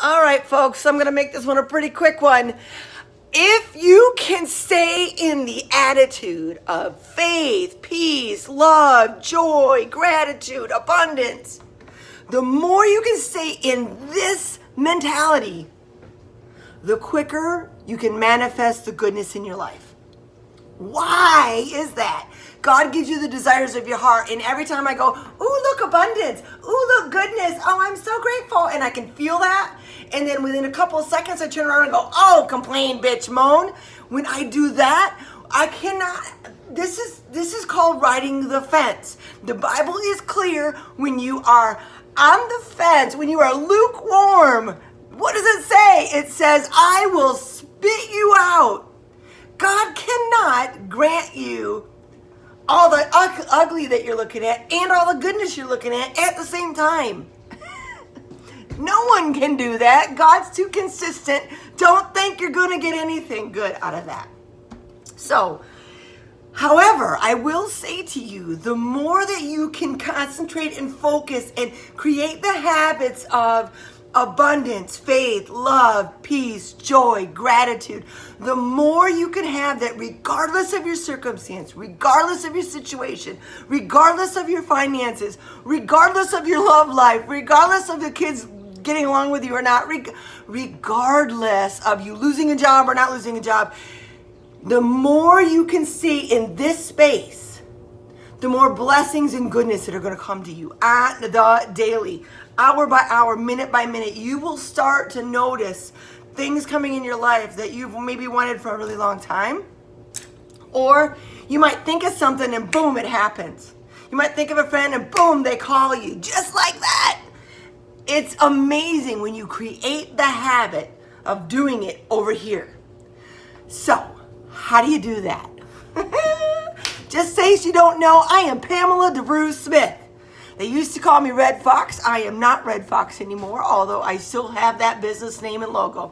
All right, folks, I'm going to make this one a pretty quick one. If you can stay in the attitude of faith, peace, love, joy, gratitude, abundance, the more you can stay in this mentality, the quicker you can manifest the goodness in your life. Why is that? God gives you the desires of your heart, and every time I go, ooh, look, abundance, ooh, look, goodness, oh, I'm so grateful, and I can feel that, and then within a couple of seconds, I turn around and go, oh, complain, bitch, moan. When I do that, I cannot, this is called riding the fence. The Bible is clear. When you are on the fence, when you are lukewarm, what does it say? It says, I will spit you out. God cannot grant you all the ugly that you're looking at and all the goodness you're looking at the same time. No one can do that. God's too consistent. Don't think you're going to get anything good out of that. So, however, I will say to you, the more that you can concentrate and focus and create the habits of abundance, faith, love, peace, joy, gratitude, the more you can have that regardless of your circumstance, regardless of your situation, regardless of your finances, regardless of your love life, regardless of the kids getting along with you or not, regardless of you losing a job or not losing a job, the more you can see in this space, the more blessings and goodness that are going to come to you on the daily, hour by hour, minute by minute. You will start to notice things coming in your life that you've maybe wanted for a really long time. Or you might think of something and boom, it happens. You might think of a friend and boom, they call you. Just like that. It's amazing when you create the habit of doing it over here. So, how do you do that? Just in case you don't know, I am Pamela DeVrou Smith. They used to call me Red Fox. I am not Red Fox anymore, although I still have that business name and logo.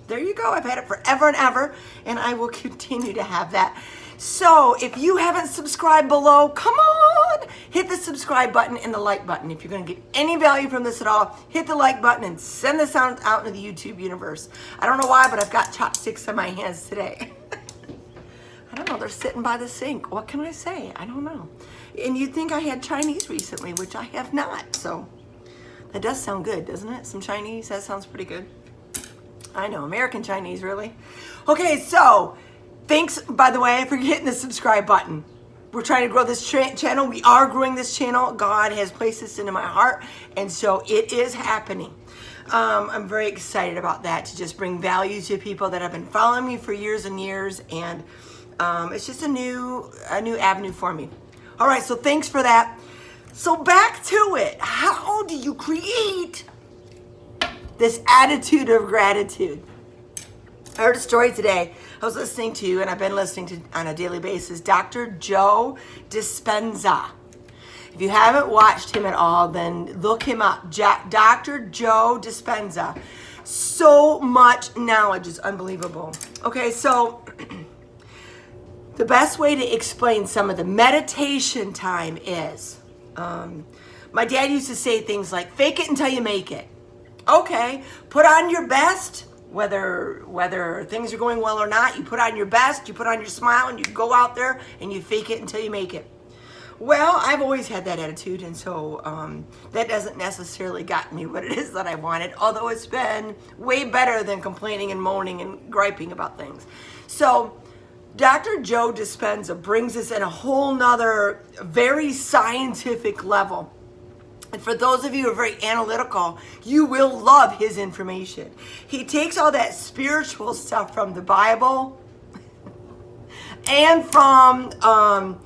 There you go. I've had it forever and ever, and I will continue to have that. So if you haven't subscribed below, come on, hit the subscribe button and the like button. If you're going to get any value from this at all, hit the like button and send this out into the YouTube universe. I don't know why, but I've got chopsticks in my hands today. I don't know, they're sitting by the sink. What can I say? I don't know. And you'd think I had Chinese recently, which I have not. So that does sound good, doesn't it? Some Chinese, that sounds pretty good. I know, American Chinese, really. Okay, so thanks, by the way, for hitting the subscribe button. We're trying to grow this channel. We are growing this channel. God has placed this into my heart, and so it is happening. I'm very excited about that, to just bring value to people that have been following me for years and years, and it's just a new avenue for me. All right, so thanks for that. So back to it. How do you create this attitude of gratitude? I heard a story today I was listening to, and I've been listening to on a daily basis, Dr. Joe Dispenza. If you haven't watched him at all, then look him up. Dr. Joe Dispenza. So much knowledge is unbelievable. Okay, so the best way to explain some of the meditation time is, my dad used to say things like, fake it until you make it. Okay, put on your best, whether things are going well or not, you put on your best, you put on your smile, and you go out there and you fake it until you make it. Well, I've always had that attitude, and so that doesn't necessarily got me what it is that I wanted, although it's been way better than complaining and moaning and griping about things. So Dr. Joe Dispenza brings us in a whole nother, very scientific level. And for those of you who are very analytical, you will love his information. He takes all that spiritual stuff from the Bible and from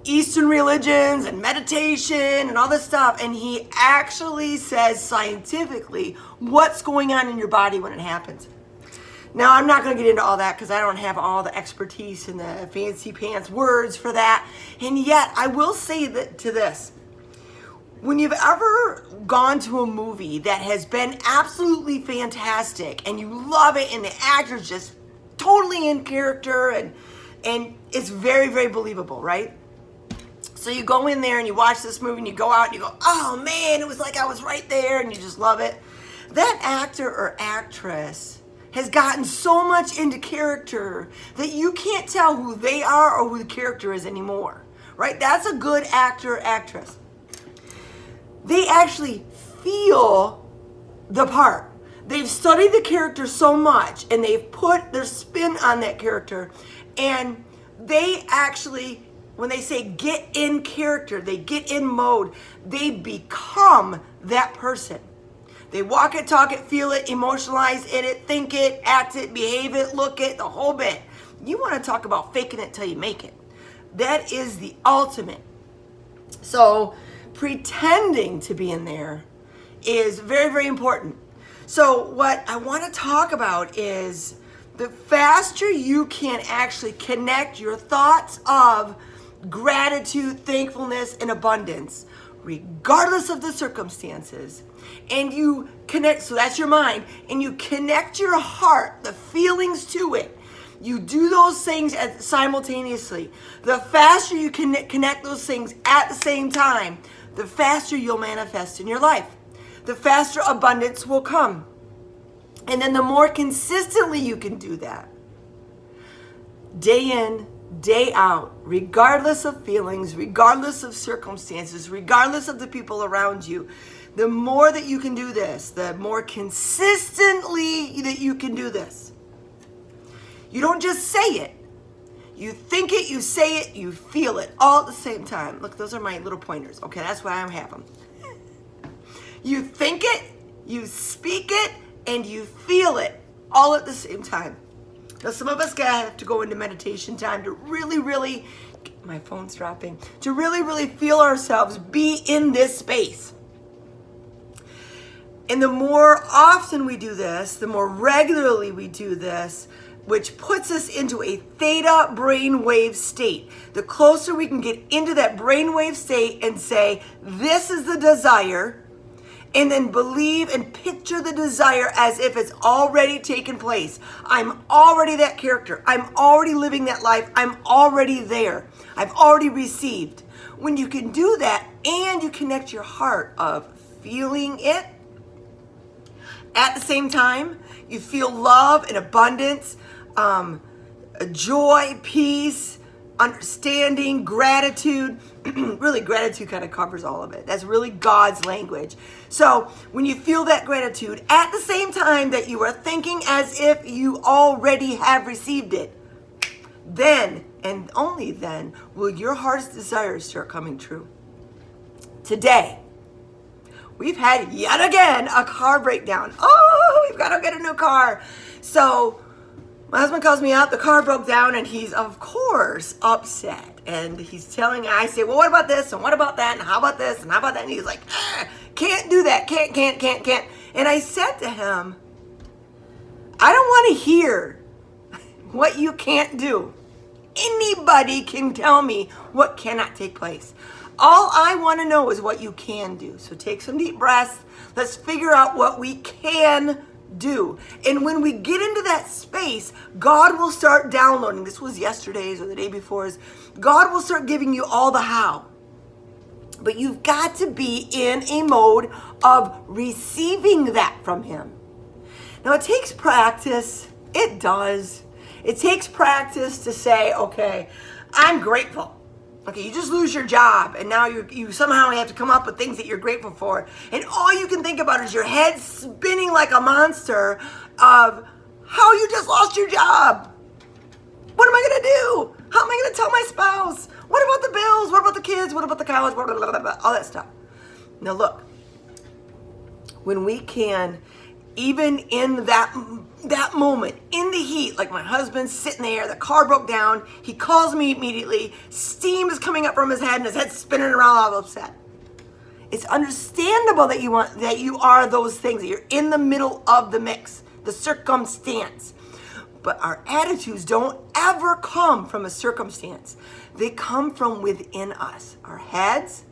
Eastern religions and meditation and all this stuff, and he actually says scientifically what's going on in your body when it happens. Now, I'm not going to get into all that because I don't have all the expertise and the fancy pants words for that. And yet, I will say that to this. When you've ever gone to a movie that has been absolutely fantastic and you love it and the actor's just totally in character and it's very, very believable, right? So you go in there and you watch this movie and you go out and you go, oh man, it was like I was right there, and you just love it. that actor or actress has gotten so much into character that you can't tell who they are or who the character is anymore, right? That's a good actor or actress. They actually feel the part. They've studied the character so much and they've put their spin on that character, and they actually, when they say get in character, they get in mode, they become that person. They walk it, talk it, feel it, emotionalize in it, think it, act it, behave it, look it, the whole bit. You want to talk about faking it till you make it. That is the ultimate. So pretending to be in there is very, very important. So what I want to talk about is the faster you can actually connect your thoughts of gratitude, thankfulness, and abundance, regardless of the circumstances, and you connect, so that's your mind, and you connect your heart, the feelings to it. You do those things simultaneously. The faster you connect those things at the same time, the faster you'll manifest in your life. The faster abundance will come. And then the more consistently you can do that, day in, day out, regardless of feelings, regardless of circumstances, regardless of the people around you, the more that you can do this, the more consistently that you can do this. You don't just say it. You think it, you say it, you feel it all at the same time. Look, those are my little pointers. Okay, that's why I have them. You think it, you speak it, and you feel it all at the same time. Now, some of us have to go into meditation time to really, my phone's dropping, to really feel ourselves be in this space. And the more often we do this, the more regularly we do this, which puts us into a theta brainwave state. The closer we can get into that brainwave state and say, this is the desire, and then believe and picture the desire as if it's already taken place. I'm already that character. I'm already living that life. I'm already there. I've already received. When you can do that and you connect your heart of feeling it, at the same time, you feel love and abundance, joy, peace, understanding, gratitude. Really, gratitude kind of covers all of it. That's really God's language. So when you feel that gratitude, at the same time that you are thinking as if you already have received it, then and only then will your heart's desires start coming true. Today, we've had yet again a car breakdown. Oh, we've got to get a new car. So my husband calls me up, the car broke down, and he's, of course, upset. And he's telling, I say, well, what about this? And what about that? And how about this? And how about that? And he's like, can't do that. Can't. And I said to him, I don't want to hear what you can't do. Anybody can tell me what cannot take place. All I want to know is what you can do. So take some deep breaths. Let's figure out what we can do. And when we get into that space, God will start downloading. This was yesterday's or the day before's. God will start giving you all the how. But you've got to be in a mode of receiving that from Him. Now, it takes practice. It does. It takes practice to say, okay, I'm grateful. Okay, you just lose your job, and now you somehow have to come up with things that you're grateful for. And all you can think about is your head spinning like a monster of how you just lost your job. What am I going to do? How am I going to tell my spouse? What about the bills? What about the kids? What about the college? Blah, blah, blah, blah, blah, all that stuff. Now look, when we can, even in that moment, in the heat, like my husband's sitting there, the car broke down, he calls me immediately, steam is coming up from his head and his head's spinning around all upset. It's understandable that you are those things, that you're in the middle of the mix, the circumstance. But our attitudes don't ever come from a circumstance. They come from within us, our heads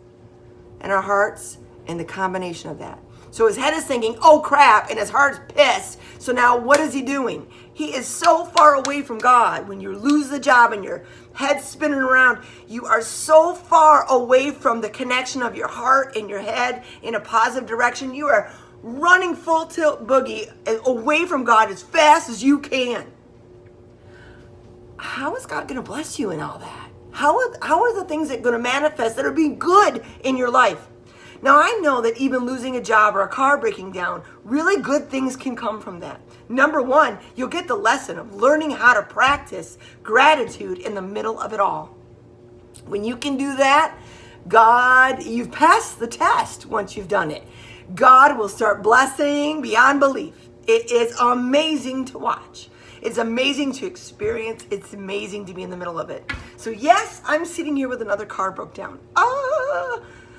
and our hearts, and the combination of that. So his head is thinking, oh crap, and his heart's pissed. So now what is he doing? He is so far away from God. When you lose the job and your head's spinning around, you are so far away from the connection of your heart and your head in a positive direction. You are running full tilt boogie away from God as fast as you can. How is God going to bless you in all that? How are the things that are going to manifest that are being good in your life? Now, I know that even losing a job or a car breaking down, really good things can come from that. Number one, you'll get the lesson of learning how to practice gratitude in the middle of it all. When you can do that, you've passed the test once you've done it. God will start blessing beyond belief. It is amazing to watch. It's amazing to experience. It's amazing to be in the middle of it. So yes, I'm sitting here with another car broke down.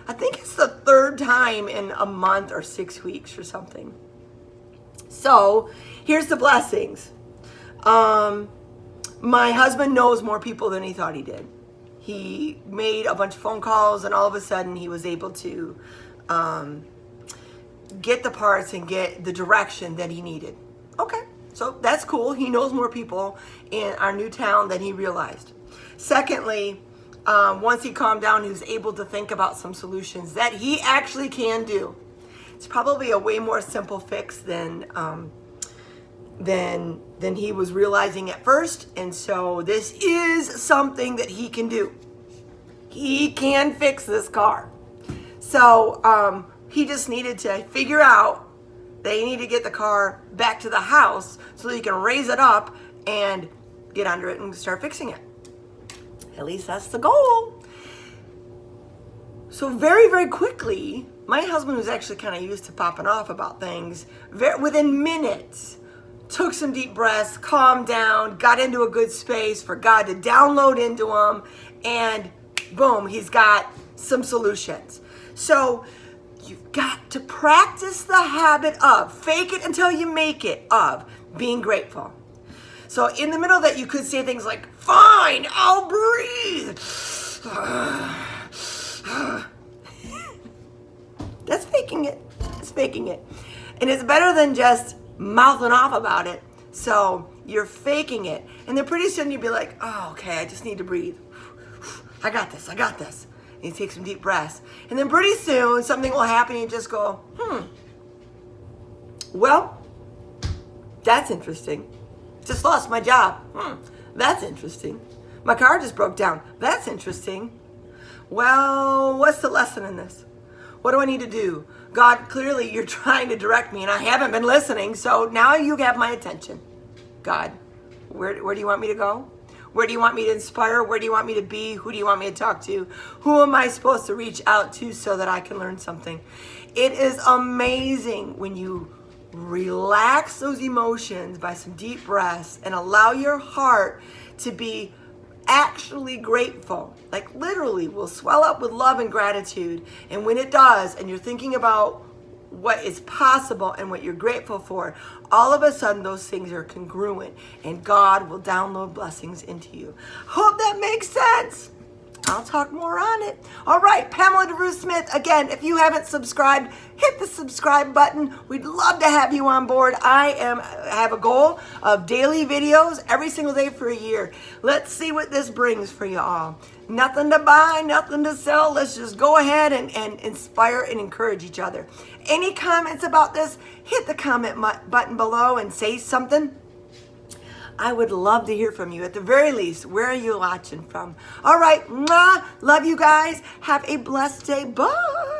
I think it's the third time in a month or 6 weeks or something. So here's the blessings. My husband knows more people than he thought he did. He made a bunch of phone calls, and all of a sudden he was able to get the parts and get the direction that he needed. Okay, so that's cool. He knows more people in our new town than he realized. Secondly, once he calmed down, he was able to think about some solutions that he actually can do. It's probably a way more simple fix than he was realizing at first. And so this is something that he can do. He can fix this car. So he just needed to figure out that he needed to get the car back to the house so that he can raise it up and get under it and start fixing it. At least that's the goal. So very, very quickly, my husband, was actually kind of used to popping off about things, within minutes, took some deep breaths, calmed down, got into a good space for God to download into him, and boom, he's got some solutions. So you've got to practice the habit of, fake it until you make it, of being grateful. So in the middle of that, you could say things like, fine, I'll breathe. That's faking it. It's faking it. And it's better than just mouthing off about it. So you're faking it. And then pretty soon you'll be like, oh, okay, I just need to breathe. I got this. And you take some deep breaths. And then pretty soon something will happen and you just go, well, that's interesting. Just lost my job. That's interesting. My car just broke down. That's interesting. Well, what's the lesson in this? What do I need to do? God, clearly you're trying to direct me and I haven't been listening, so now you have my attention. God, where do you want me to go? Where do you want me to inspire? Where do you want me to be? Who do you want me to talk to? Who am I supposed to reach out to so that I can learn something? It is amazing when you relax those emotions by some deep breaths and allow your heart to be actually grateful. Like literally will swell up with love and gratitude. And when it does, and you're thinking about what is possible and what you're grateful for, all of a sudden those things are congruent and God will download blessings into you. Hope that makes sense. I'll talk more on it. All right, Pamela DeVrou Smith. Again, if you haven't subscribed, hit the subscribe button. We'd love to have you on board. I have a goal of daily videos every single day for a year. Let's see what this brings for you all. Nothing to buy, nothing to sell. Let's just go ahead and inspire and encourage each other. Any comments about this, hit the comment button below and say something. I would love to hear from you. At the very least, where are you watching from? All right, love you guys. Have a blessed day. Bye.